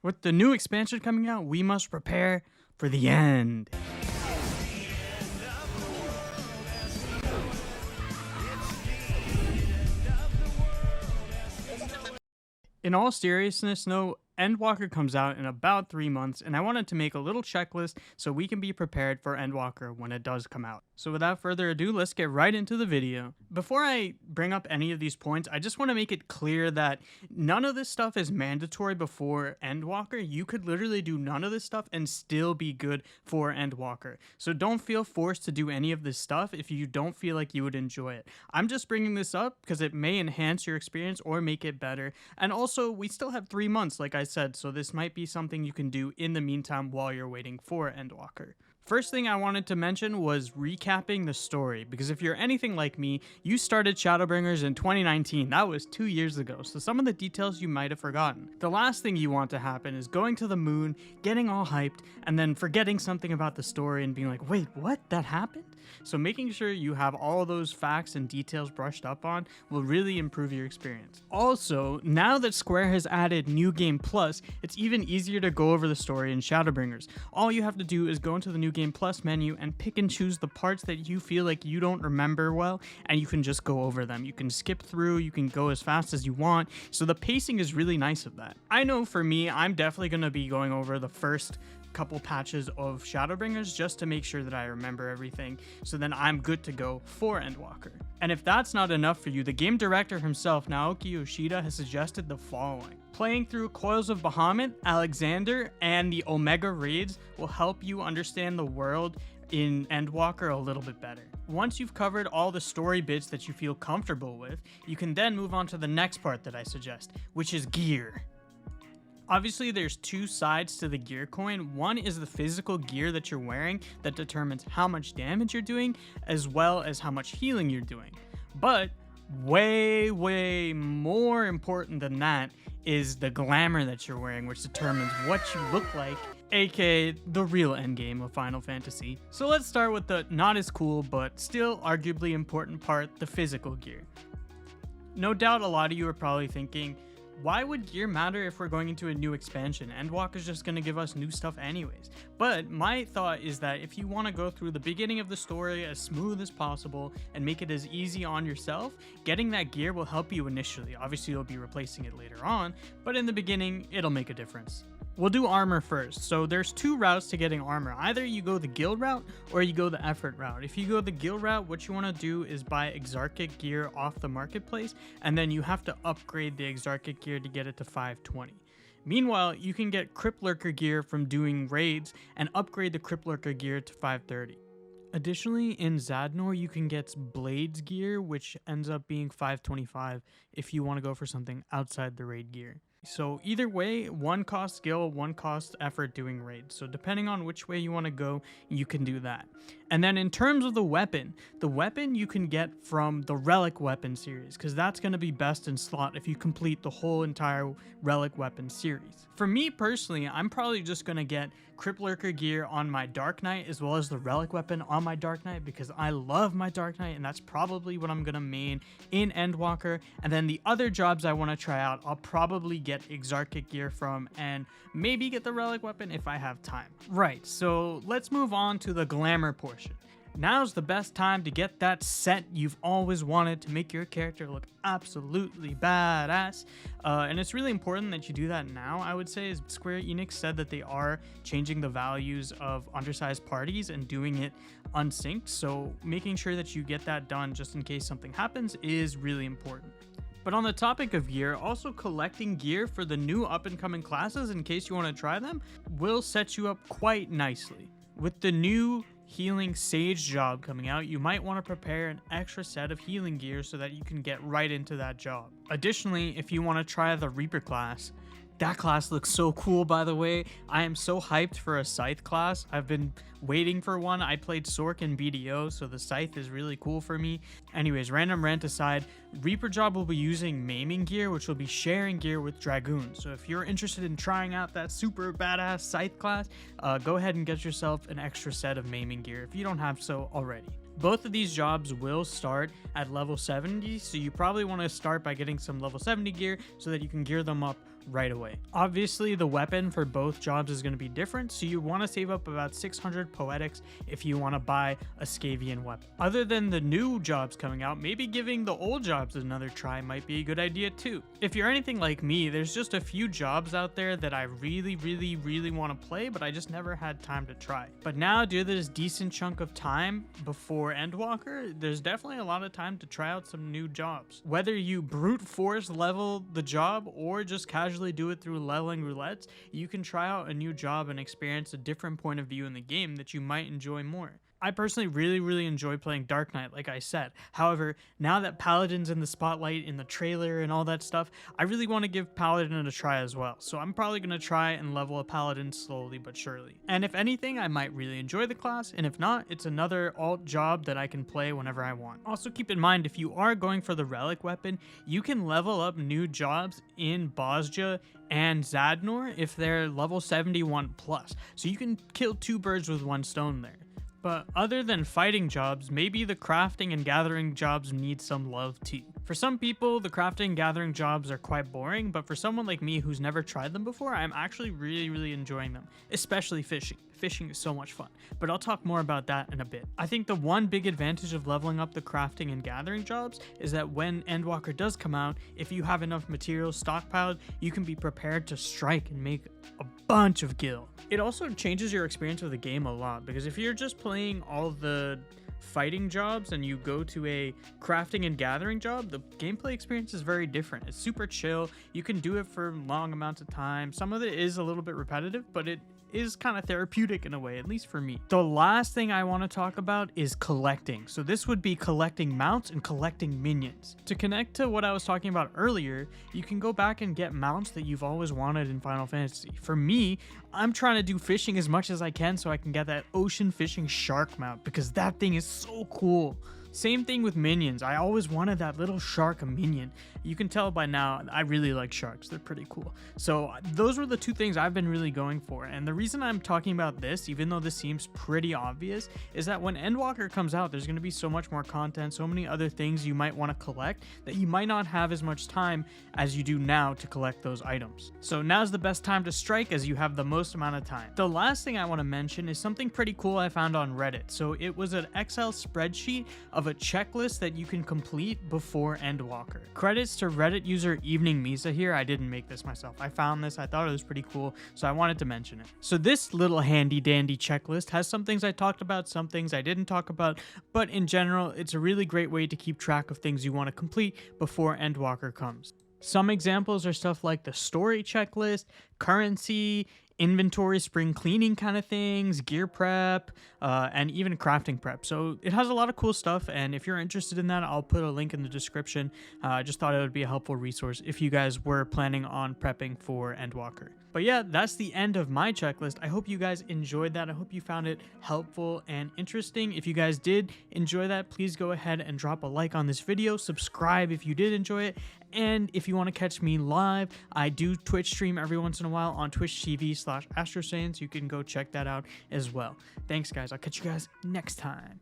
With the new expansion coming out, we must prepare for the end. In all seriousness, no, Endwalker comes out in about 3 months, and I wanted to make a little checklist so we can be prepared for Endwalker when it does come out. So without further ado, let's get right into the video. Before I bring up any of these points, I just want to make it clear that none of this stuff is mandatory before Endwalker. You could literally do none of this stuff and still be good for Endwalker. So don't feel forced to do any of this stuff if you don't feel like you would enjoy it. I'm just bringing this up because it may enhance your experience or make it better. And also, we still have 3 months, like I said, so this might be something you can do in the meantime while you're waiting for Endwalker. First thing I wanted to mention was recapping the story, because if you're anything like me, you started Shadowbringers in 2019, that was 2 years ago, so some of the details you might have forgotten. The last thing you want to happen is going to the moon, getting all hyped, and then forgetting something about the story and being like, wait, what? That happened? So making sure you have all of those facts and details brushed up on will really improve your experience. Also, now that Square has added New Game Plus, it's even easier to go over the story in Shadowbringers. All you have to do is go into the New Game Plus menu and pick and choose the parts that you feel like you don't remember well, and you can just go over them. You can skip through, you can go as fast as you want, so the pacing is really nice of that. I know for me, I'm definitely going to be going over the first couple patches of Shadowbringers just to make sure that I remember everything, so then I'm good to go for Endwalker. And if that's not enough for you, the game director himself, Naoki Yoshida, has suggested the following. Playing through Coils of Bahamut, Alexander, and the Omega raids will help you understand the world in Endwalker a little bit better. Once you've covered all the story bits that you feel comfortable with, you can then move on to the next part that I suggest, which is gear. Obviously, there's two sides to the gear coin. One is the physical gear that you're wearing that determines how much damage you're doing, as well as how much healing you're doing. But way more important than that is the glamour that you're wearing, which determines what you look like, aka the real endgame of Final Fantasy. So let's start with the not as cool, but still arguably important part, the physical gear. No doubt a lot of you are probably thinking, why would gear matter if we're going into a new expansion? Endwalker's just going to give us new stuff anyways. But my thought is that if you want to go through the beginning of the story as smooth as possible and make it as easy on yourself, getting that gear will help you initially. Obviously, you'll be replacing it later on, but in the beginning, it'll make a difference. We'll do armor first. So there's two routes to getting armor. Either you go the guild route or you go the effort route. If you go the guild route, what you want to do is buy Exarchic gear off the marketplace, and then you have to upgrade the Exarchic gear to get it to 520. Meanwhile, you can get Crypt Lurker gear from doing raids and upgrade the Crypt Lurker gear to 530. Additionally, in Zadnor, you can get Blades gear, which ends up being 525 if you want to go for something outside the raid gear. So either way, one costs skill, one costs effort doing raids. So depending on which way you want to go, you can do that. And then in terms of the weapon you can get from the Relic weapon series, because that's going to be best in slot if you complete the whole entire Relic weapon series. For me personally, I'm probably just going to get Crypt Lurker gear on my Dark Knight as well as the Relic weapon on my Dark Knight, because I love my Dark Knight and that's probably what I'm going to main in Endwalker. And then the other jobs I want to try out, I'll probably get Exarchic gear from and maybe get the Relic weapon if I have time. Right, so let's move on to the Glamour portion. Now's the best time to get that set you've always wanted to make your character look absolutely badass. And it's really important that you do that now, I would say, as Square Enix said that they are changing the values of undersized parties and doing it unsynced. So making sure that you get that done just in case something happens is really important. But on the topic of gear, also collecting gear for the new up-and-coming classes in case you want to try them will set you up quite nicely. With the new Healing Sage job coming out, you might want to prepare an extra set of healing gear so that you can get right into that job. Additionally, if you want to try the Reaper class, that class looks so cool, by the way. I am so hyped for a Scythe class. I've been waiting for one. I played Sork in BDO, so the Scythe is really cool for me. Anyways, random rant aside, Reaper job will be using maiming gear, which will be sharing gear with Dragoon. So if you're interested in trying out that super badass Scythe class, go ahead and get yourself an extra set of maiming gear if you don't have so already. Both of these jobs will start at level 70, so you probably want to start by getting some level 70 gear so that you can gear them up right away. Obviously, the weapon for both jobs is going to be different, so you want to save up about 600 poetics if you want to buy a Scavian weapon. Other than the new jobs coming out, maybe giving the old jobs another try might be a good idea too. If you're anything like me, there's just a few jobs out there that I really want to play, but I just never had time to try. But now, due to this decent chunk of time before Endwalker, there's definitely a lot of time to try out some new jobs. Whether you brute force level the job or just casually do it through leveling roulettes, you can try out a new job and experience a different point of view in the game that you might enjoy more. I personally really enjoy playing Dark Knight, like I said. However, now that Paladin's in the spotlight in the trailer and all that stuff, I really want to give Paladin a try as well. So I'm probably going to try and level a Paladin slowly but surely. And if anything, I might really enjoy the class, and if not, it's another alt job that I can play whenever I want. Also keep in mind, if you are going for the relic weapon, you can level up new jobs in Bosja and Zadnor if they're level 71 plus. So you can kill 2 birds with 1 stone there. But other than fighting jobs, maybe the crafting and gathering jobs need some love too. For some people, the crafting and gathering jobs are quite boring, but for someone like me who's never tried them before, I'm actually really enjoying them, especially fishing. Fishing is so much fun, but I'll talk more about that in a bit. I think the one big advantage of leveling up the crafting and gathering jobs is that when Endwalker does come out, if you have enough materials stockpiled, you can be prepared to strike and make a bunch of gil. It also changes your experience of the game a lot, because if you're just playing all the fighting jobs and you go to a crafting and gathering job, the gameplay experience is very different. It's super chill. You can do it for long amounts of time. Some of it is a little bit repetitive, but it is kind of therapeutic in a way, at least for me. The last thing I want to talk about is collecting. So this would be collecting mounts and collecting minions. To connect to what I was talking about earlier, you can go back and get mounts that you've always wanted in Final Fantasy. For me, I'm trying to do fishing as much as I can so I can get that ocean fishing shark mount, because that thing is so cool. Same thing with minions. I always wanted that little shark minion. You can tell by now I really like sharks. They're pretty cool. So those were the 2 things I've been really going for. And the reason I'm talking about this, even though this seems pretty obvious, is that when Endwalker comes out, there's going to be so much more content, so many other things you might want to collect that you might not have as much time as you do now to collect those items. So now's the best time to strike, as you have the most amount of time. The last thing I want to mention is something pretty cool I found on Reddit. So it was an Excel spreadsheet of a checklist that you can complete before Endwalker. Credits to Reddit user Evening Misa here. I didn't make this myself. I found this. I thought it was pretty cool, so I wanted to mention it. So this little handy dandy checklist has some things I talked about, some things I didn't talk about, but in general, it's a really great way to keep track of things you want to complete before Endwalker comes. Some examples are stuff like the story checklist, currency, inventory, spring cleaning kind of things, gear prep, and even crafting prep. So it has a lot of cool stuff, and if you're interested in that, I'll put a link in the description. I just thought it would be a helpful resource if you guys were planning on prepping for Endwalker. But yeah, that's the end of my checklist. I hope you guys enjoyed that. I hope you found it helpful and interesting. If you guys did enjoy that, please go ahead and drop a like on this video, subscribe if you did enjoy it, and if you want to catch me live, I do Twitch stream every once in a while on Twitch TV/AstroSaiyan, so you can go check that out as well. Thanks guys, I'll catch you guys next time.